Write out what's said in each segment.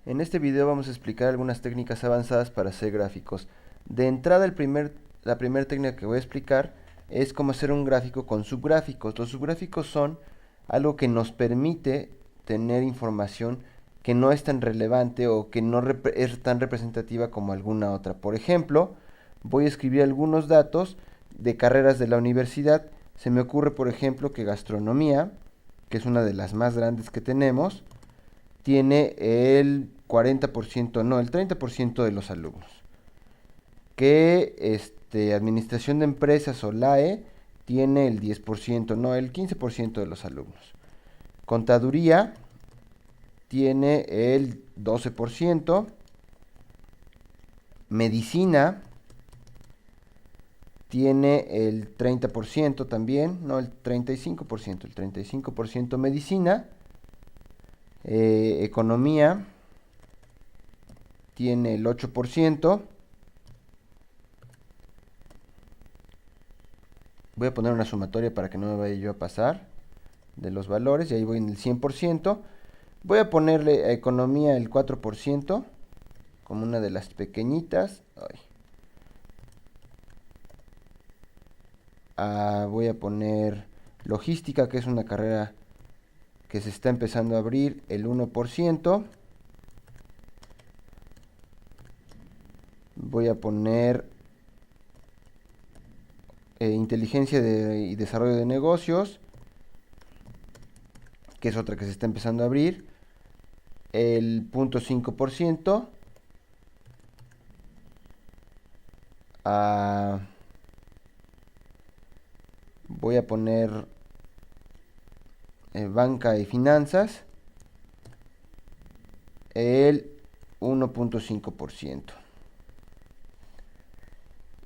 En este video vamos a explicar algunas técnicas avanzadas para hacer gráficos. De entrada, la primera técnica que voy a explicar es cómo hacer un gráfico con subgráficos. Los subgráficos son algo que nos permite tener información que no es tan relevante o que no es tan representativa como alguna otra. Por ejemplo, voy a escribir algunos datos de carreras de la universidad. Se me ocurre, por ejemplo, que gastronomía, que es una de las más grandes que tenemos, tiene el 40%, no, el 30% de los alumnos. Que administración de empresas o LAE tiene el 10%, no, el 15% de los alumnos. Contaduría tiene el 12%. Medicina tiene el 30% también, no, el 35% medicina. Economía tiene el 8%. Voy a poner una sumatoria para que no me vaya yo a pasar de los valores y ahí voy en el 100%. Voy a ponerle a economía el 4% como una de las pequeñitas. Voy a poner logística, que es una carrera que se está empezando a abrir, el 1%. Voy a poner inteligencia y desarrollo de negocios, que es otra que se está empezando a abrir, el 0.5%. Voy a poner banca y finanzas, el 1.5%.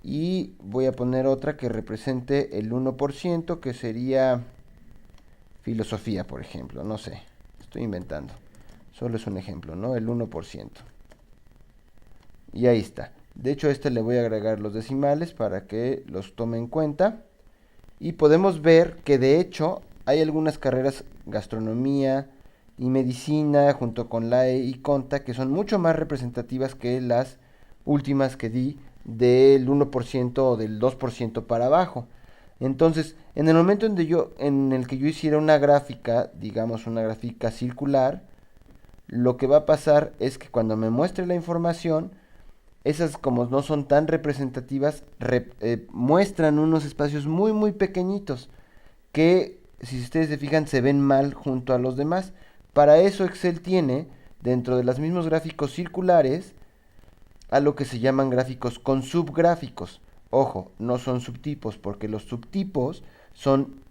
Y voy a poner otra que represente el 1%, que sería filosofía, por ejemplo. No sé, estoy inventando. Solo es un ejemplo, ¿no? El 1%. Y ahí está. De hecho, a este le voy a agregar los decimales para que los tome en cuenta. Y podemos ver que de hecho hay algunas carreras, gastronomía y medicina, junto con LAE y Conta, que son mucho más representativas que las últimas que di del 1% o del 2% para abajo. Entonces, en el momento en el que yo hiciera una gráfica, digamos una gráfica circular, lo que va a pasar es que cuando me muestre la información, esas, como no son tan representativas, muestran unos espacios muy muy pequeñitos que, si ustedes se fijan, se ven mal junto a los demás. Para eso Excel tiene, dentro de los mismos gráficos circulares, a lo que se llaman gráficos con subgráficos. Ojo, no son subtipos, porque los subtipos son,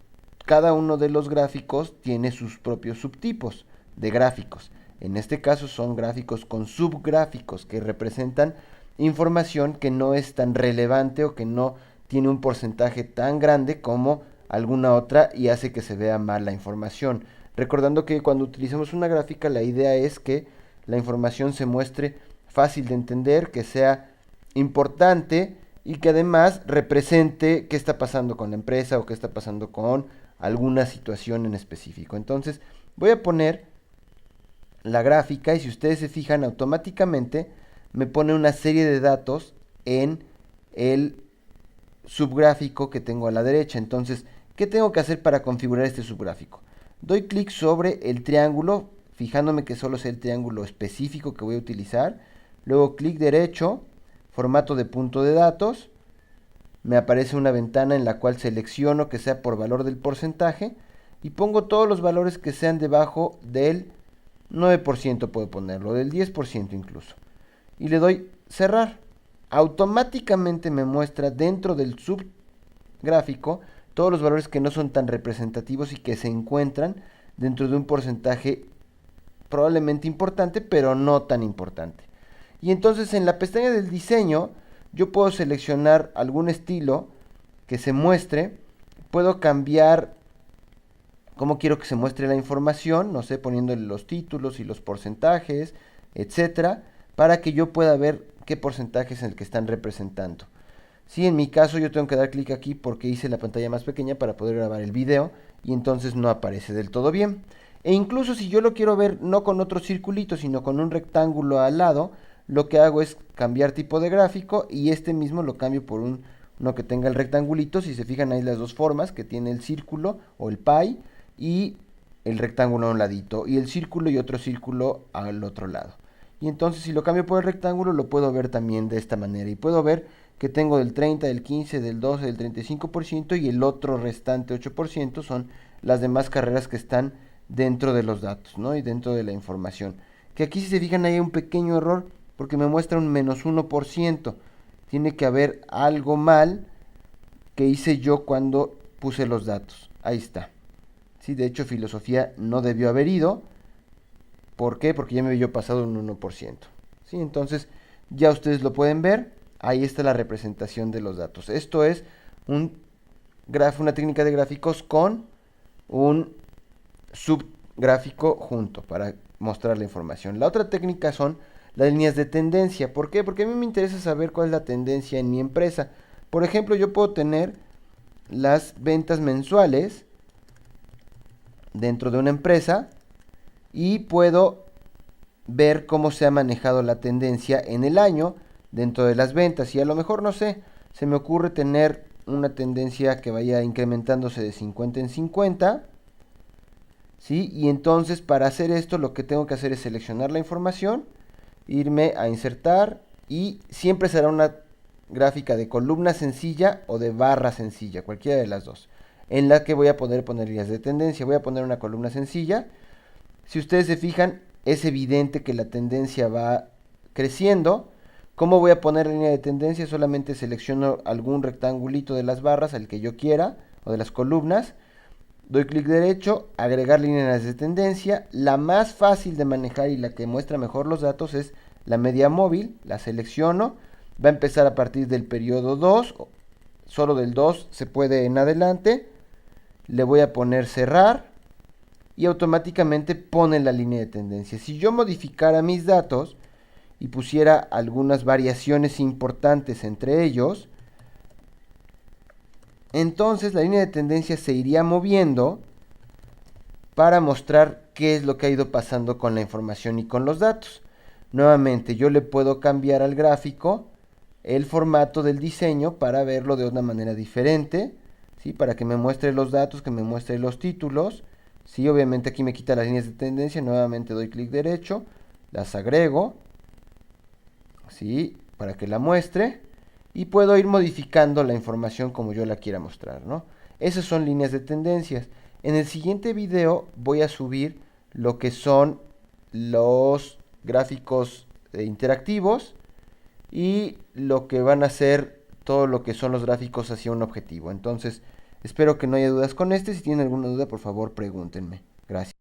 cada uno de los gráficos tiene sus propios subtipos de gráficos. En este caso son gráficos con subgráficos, que representan información que no es tan relevante o que no tiene un porcentaje tan grande como alguna otra y hace que se vea mal la información. Recordando que cuando utilizamos una gráfica, la idea es que la información se muestre fácil de entender, que sea importante y que además represente qué está pasando con la empresa o qué está pasando con alguna situación en específico. Entonces voy a poner la gráfica y, si ustedes se fijan, automáticamente me pone una serie de datos en el subgráfico que tengo a la derecha. Entonces, ¿qué tengo que hacer para configurar este subgráfico? Doy clic sobre el triángulo, fijándome que solo sea el triángulo específico que voy a utilizar. Luego clic derecho, formato de punto de datos. Me aparece una ventana en la cual selecciono que sea por valor del porcentaje y pongo todos los valores que sean debajo del 9%, puedo ponerlo, del 10% incluso. Y le doy cerrar. Automáticamente me muestra dentro del subgráfico todos los valores que no son tan representativos y que se encuentran dentro de un porcentaje probablemente importante, pero no tan importante. Y entonces en la pestaña del diseño yo puedo seleccionar algún estilo que se muestre. Puedo cambiar cómo quiero que se muestre la información, no sé, poniéndole los títulos y los porcentajes, etcétera, para que yo pueda ver qué porcentaje es el que están representando. Sí, en mi caso yo tengo que dar clic aquí porque hice la pantalla más pequeña para poder grabar el video y entonces no aparece del todo bien. E incluso si yo lo quiero ver no con otro circulito, sino con un rectángulo al lado, lo que hago es cambiar tipo de gráfico y este mismo lo cambio por uno que tenga el rectangulito. Si se fijan, hay las dos formas, que tiene el círculo o el pie y el rectángulo a un ladito y el círculo y otro círculo al otro lado. Y entonces si lo cambio por el rectángulo lo puedo ver también de esta manera y puedo ver que tengo del 30, del 15, del 12, del 35% y el otro restante 8% son las demás carreras que están dentro de los datos, ¿no? Y dentro de la información. Que aquí si se fijan hay un pequeño error porque me muestra un menos 1%. Tiene que haber algo mal que hice yo cuando puse los datos. Ahí está. Sí, de hecho filosofía no debió haber ido. ¿Por qué? Porque ya me había pasado un 1%. ¿Sí? Entonces ya ustedes lo pueden ver. Ahí está la representación de los datos. Esto es una técnica de gráficos con un subgráfico junto para mostrar la información. La otra técnica son las líneas de tendencia. ¿Por qué? Porque a mí me interesa saber cuál es la tendencia en mi empresa. Por ejemplo, yo puedo tener las ventas mensuales dentro de una empresa y puedo ver cómo se ha manejado la tendencia en el año dentro de las ventas. Y a lo mejor, no sé, se me ocurre tener una tendencia que vaya incrementándose de 50 en 50. ¿Sí? Y entonces para hacer esto lo que tengo que hacer es seleccionar la información, irme a insertar y siempre será una gráfica de columna sencilla o de barra sencilla, cualquiera de las dos, en la que voy a poder poner líneas de tendencia. Voy a poner una columna sencilla. Si ustedes se fijan, es evidente que la tendencia va creciendo. ¿Cómo voy a poner la línea de tendencia? Solamente selecciono algún rectangulito de las barras, el que yo quiera, o de las columnas. Doy clic derecho, agregar líneas de tendencia. La más fácil de manejar y la que muestra mejor los datos es la media móvil. La selecciono. Va a empezar a partir del periodo 2. Solo del 2 se puede en adelante. Le voy a poner cerrar. Y automáticamente pone la línea de tendencia. Si yo modificara mis datos y pusiera algunas variaciones importantes entre ellos, entonces la línea de tendencia se iría moviendo para mostrar qué es lo que ha ido pasando con la información y con los datos. Nuevamente yo le puedo cambiar al gráfico el formato del diseño para verlo de una manera diferente, ¿sí? Para que me muestre los datos, que me muestre los títulos. Sí, obviamente aquí me quita las líneas de tendencia. Nuevamente doy clic derecho, las agrego, ¿sí? Para que la muestre. Y puedo ir modificando la información como yo la quiera mostrar, ¿no? Esas son líneas de tendencias. En el siguiente video voy a subir lo que son los gráficos interactivos y lo que van a ser todo lo que son los gráficos hacia un objetivo. Entonces, espero que no haya dudas con este. Si tienen alguna duda, por favor, pregúntenme. Gracias.